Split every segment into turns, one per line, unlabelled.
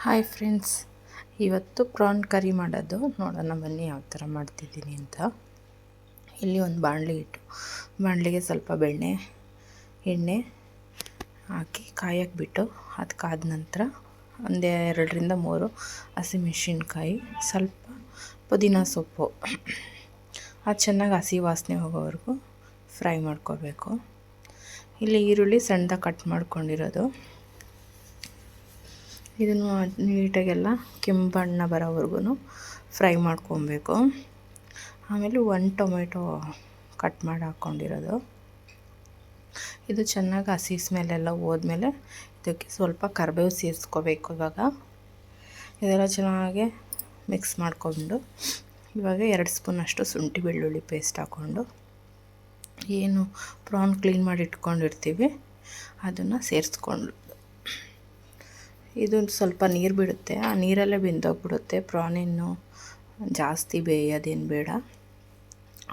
Hi friends, ಇವತ್ತು prawn ಕರಿ ಮಾಡೋದು ನೋಡೋಣ ಬನ್ನಿ ಯಾವ ಥರ ಮಾಡ್ತಿದ್ದೀನಿ ಅಂತ. ಇಲ್ಲಿ ಒಂದು ಬಾಣಲಿಗೆ ಸ್ವಲ್ಪ ಎಣ್ಣೆ ಹಾಕಿ ಕಾಯಕ್ಕೆ ಬಿಟ್ಟು ಅದು ಕಾದ ನಂತರ ಒಂದು 2ರಿಂದ 3 ಹಸಿಮೆಣಸಿನ್ಕಾಯಿ, ಸ್ವಲ್ಪ ಪುದೀನ ಸೊಪ್ಪು, ಅದು ಚೆನ್ನಾಗಿ ಹಸಿ ವಾಸನೆ ಹೋಗೋವರೆಗೂ ಫ್ರೈ ಮಾಡ್ಕೋಬೇಕು. ಇಲ್ಲಿ ಈರುಳ್ಳಿ ಸಣ್ಣದಾಗಿ ಕಟ್ ಮಾಡ್ಕೊಂಡಿರೋದು, ಇದನ್ನು ನೀಟಾಗೆಲ್ಲ ಕೆಂಪು ಬಣ್ಣ ಬರೋವರೆಗೂ ಫ್ರೈ ಮಾಡ್ಕೊಬೇಕು. ಆಮೇಲೆ 1 ಟೊಮೆಟೊ ಕಟ್ ಮಾಡಿ ಹಾಕ್ಕೊಂಡಿರೋದು, ಇದು ಚೆನ್ನಾಗಿ ಹಸಿ ಸ್ಮೆಲ್ಲೆಲ್ಲ ಹೋದ್ಮೇಲೆ ಇದಕ್ಕೆ ಸ್ವಲ್ಪ ಕರಿಬೇವು ಸೇರಿಸ್ಕೋಬೇಕು. ಇದೆಲ್ಲ ಚೆನ್ನಾಗಿ ಮಿಕ್ಸ್ ಮಾಡಿಕೊಂಡು ಇವಾಗ 2 ಸ್ಪೂನಷ್ಟು ಶುಂಠಿ ಬೆಳ್ಳುಳ್ಳಿ ಪೇಸ್ಟ್ ಹಾಕ್ಕೊಂಡು ಏನು ಪ್ರಾನ್ ಕ್ಲೀನ್ ಮಾಡಿ ಇಟ್ಕೊಂಡಿರ್ತೀವಿ ಅದನ್ನು ಸೇರಿಸ್ಕೊಂಡು, ಇದೊಂದು ಸ್ವಲ್ಪ ನೀರು ಬಿಡುತ್ತೆ, ಆ ನೀರಲ್ಲೇ ಬೆಂದೋಗ್ಬಿಡುತ್ತೆ. ಪ್ರಾನಿನ್ನು ಜಾಸ್ತಿ ಬೇಯೋದೇನು ಬೇಡ,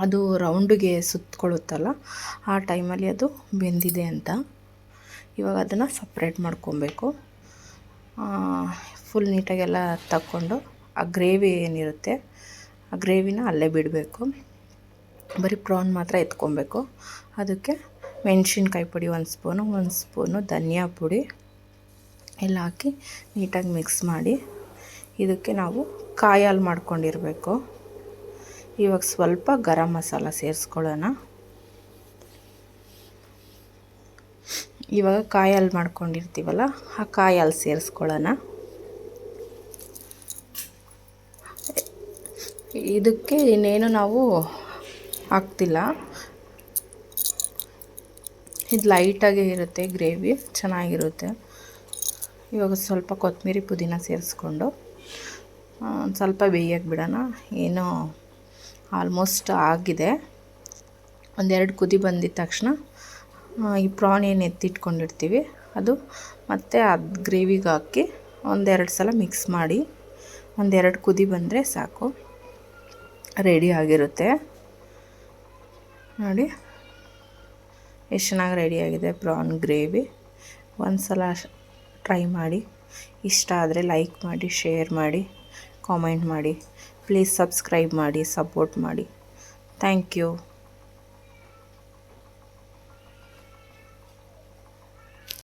ಅದು ರೌಂಡಿಗೆ ಸುತ್ತಕೊಳ್ಳುತ್ತಲ್ಲ ಆ ಟೈಮಲ್ಲಿ ಅದು ಬೆಂದಿದೆ ಅಂತ. ಇವಾಗ ಅದನ್ನು ಸಪ್ರೇಟ್ ಮಾಡ್ಕೊಬೇಕು. ಫುಲ್ ನೀಟಾಗೆಲ್ಲ ತಕ್ಕೊಂಡು ಆ ಗ್ರೇವಿ ಏನಿರುತ್ತೆ ಆ ಗ್ರೇವಿನ ಅಲ್ಲೇ ಬಿಡಬೇಕು. ಬರೀ ಪ್ರಾನ್ ಮಾತ್ರ ಎತ್ಕೊಬೇಕು. ಅದಕ್ಕೆ ಮೆಣಸಿನ್ಕಾಯಿ ಪುಡಿ 1 ಸ್ಪೂನು ಧನಿಯಾ ಪುಡಿ ಎಲ್ಲ ಹಾಕಿ ನೀಟಾಗಿ ಮಿಕ್ಸ್ ಮಾಡಿ ಇದಕ್ಕೆ ನಾವು ಕಾಯಿ ಹಾಲು ಮಾಡ್ಕೊಂಡಿರಬೇಕು. ಇವಾಗ ಸ್ವಲ್ಪ ಗರಂ ಮಸಾಲ ಸೇರಿಸ್ಕೊಳ್ಳೋಣ. ಇವಾಗ ಕಾಯಿ ಹಾಲು ಮಾಡ್ಕೊಂಡಿರ್ತೀವಲ್ಲ ಆ ಕಾಯಿ ಹಾಲು ಸೇರಿಸ್ಕೊಳ್ಳೋಣ. ಇದಕ್ಕೆ ಇನ್ನೇನು ನಾವು ಹಾಕ್ತಿಲ್ಲ, ಇದು ಲೈಟಾಗೇ ಇರುತ್ತೆ, ಗ್ರೇವಿ ಚೆನ್ನಾಗಿರುತ್ತೆ. ಇವಾಗ ಸ್ವಲ್ಪ ಕೊತ್ತಂಬರಿ ಪುದೀನ ಸೇರಿಸ್ಕೊಂಡು ಒಂದು ಸ್ವಲ್ಪ ಬೇಯಕ್ಕೆ ಬಿಡೋಣ. ಏನೋ ಆಲ್ಮೋಸ್ಟ್ ಆಗಿದೆ. 1-2 ಕುದಿ ಬಂದಿದ ತಕ್ಷಣ ಈ ಪ್ರಾನ್ ಏನು ಎತ್ತಿಟ್ಕೊಂಡಿರ್ತೀವಿ ಅದು ಮತ್ತು ಅದು ಗ್ರೇವಿಗೆ ಹಾಕಿ 1-2 ಸಲ ಮಿಕ್ಸ್ ಮಾಡಿ 1-2 ಕುದಿ ಬಂದರೆ ಸಾಕು, ರೆಡಿ ಆಗಿರುತ್ತೆ. ನೋಡಿ ಎಷ್ಟು ಚೆನ್ನಾಗಿ ರೆಡಿಯಾಗಿದೆ ಪ್ರಾನ್ ಗ್ರೇವಿ. ಒಂದು ಸಲ ಟ್ರೈ ಮಾಡಿ, ಇಷ್ಟ ಆದರೆ ಲೈಕ್ ಮಾಡಿ, ಶೇರ್ ಮಾಡಿ, ಕಾಮೆಂಟ್ ಮಾಡಿ, ಪ್ಲೀಸ್ ಸಬ್ಸ್ಕ್ರೈಬ್ ಮಾಡಿ, ಸಪೋರ್ಟ್ ಮಾಡಿ. Thank you.